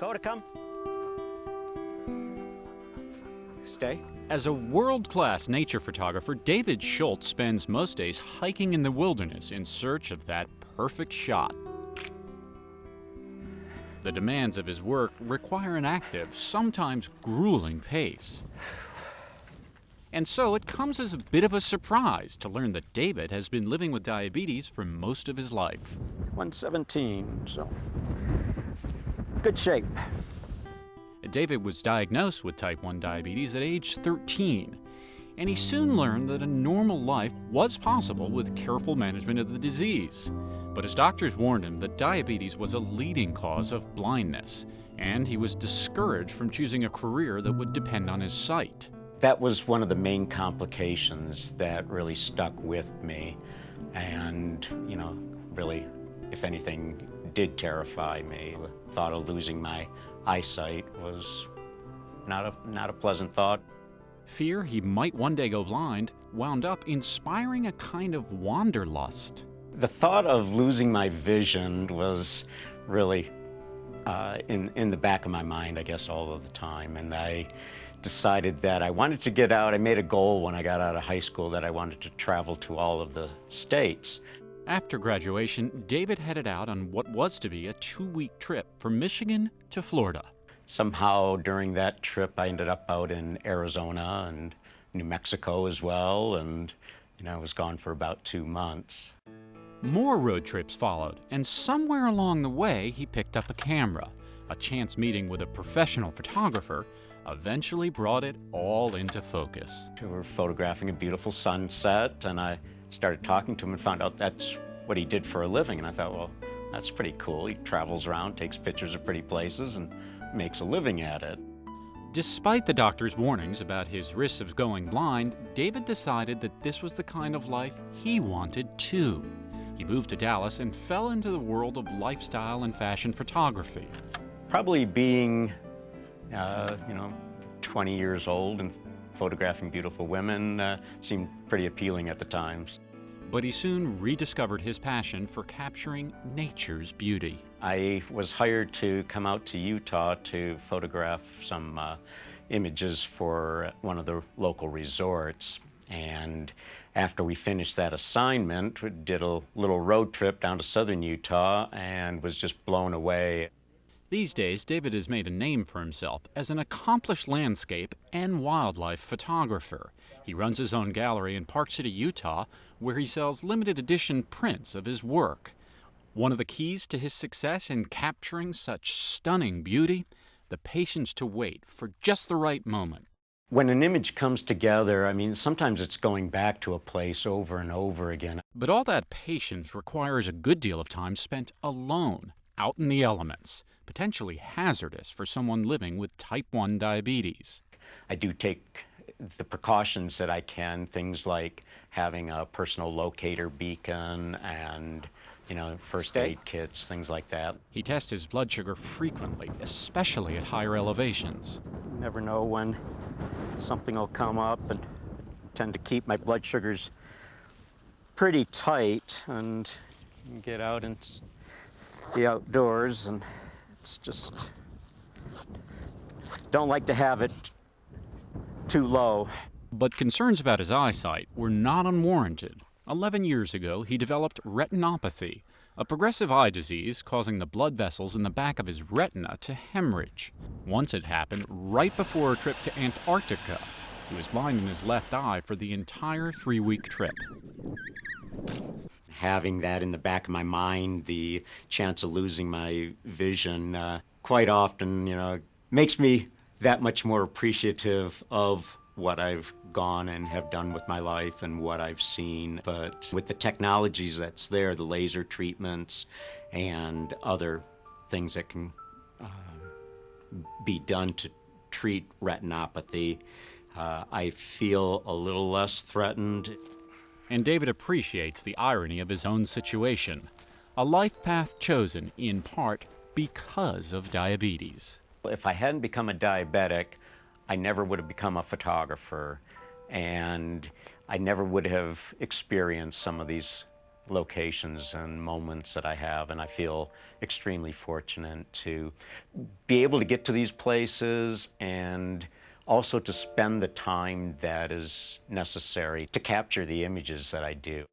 Dakota, come. Stay. As a world-class nature photographer, David Schultz spends most days hiking in the wilderness in search of that perfect shot. The demands of his work require an active, sometimes grueling pace. And so it comes as a bit of a surprise to learn that David has been living with diabetes for most of his life. 117, so good shape. David was diagnosed with type 1 diabetes at age 13, and he soon learned that a normal life was possible with careful management of the disease. But his doctors warned him that diabetes was a leading cause of blindness, and he was discouraged from choosing a career that would depend on his sight. That was one of the main complications that really stuck with me, and, really, if anything, did terrify me. The thought of losing my eyesight was not a pleasant thought. Fear he might one day go blind wound up inspiring a kind of wanderlust. The thought of losing my vision was really in the back of my mind, I guess, all of the time. And I decided that I wanted to get out. I made a goal when I got out of high school that I wanted to travel to all of the states. After graduation, David headed out on what was to be a 2-week trip from Michigan to Florida. Somehow during that trip, I ended up out in Arizona and New Mexico as well, and I was gone for about 2 months. More road trips followed, and somewhere along the way, he picked up a camera. A chance meeting with a professional photographer eventually brought it all into focus. We were photographing a beautiful sunset, and I started talking to him and found out that's what he did for a living. And I thought, well, that's pretty cool. He travels around, takes pictures of pretty places, and makes a living at it. Despite the doctor's warnings about his risks of going blind, David decided that this was the kind of life he wanted too. He moved to Dallas and fell into the world of lifestyle and fashion photography. Probably being, 20 years old and photographing beautiful women seemed pretty appealing at the times. But he soon rediscovered his passion for capturing nature's beauty. I was hired to come out to Utah to photograph some images for one of the local resorts. And after we finished that assignment, we did a little road trip down to southern Utah and was just blown away. These days, David has made a name for himself as an accomplished landscape and wildlife photographer. He runs his own gallery in Park City, Utah, where he sells limited edition prints of his work. One of the keys to his success in capturing such stunning beauty, the patience to wait for just the right moment. When an image comes together, sometimes it's going back to a place over and over again. But all that patience requires a good deal of time spent alone, out in the elements, potentially hazardous for someone living with type 1 diabetes. I do take the precautions that I can, things like having a personal locator beacon and, first aid kits, things like that. He tests his blood sugar frequently, especially at higher elevations. You never know when something will come up, and I tend to keep my blood sugars pretty tight and get out in the outdoors, and it's just, don't like to have it too low. But concerns about his eyesight were not unwarranted. 11 years ago, he developed retinopathy, a progressive eye disease causing the blood vessels in the back of his retina to hemorrhage. Once it happened right before a trip to Antarctica. He was blind in his left eye for the entire 3-week trip. Having that in the back of my mind, the chance of losing my vision, quite often, makes me that much more appreciative of what I've gone and have done with my life and what I've seen. But with the technologies that's there, the laser treatments and other things that can be done to treat retinopathy, I feel a little less threatened. And David appreciates the irony of his own situation, a life path chosen in part because of diabetes. If I hadn't become a diabetic, I never would have become a photographer, and I never would have experienced some of these locations and moments that I have, and I feel extremely fortunate to be able to get to these places and also to spend the time that is necessary to capture the images that I do.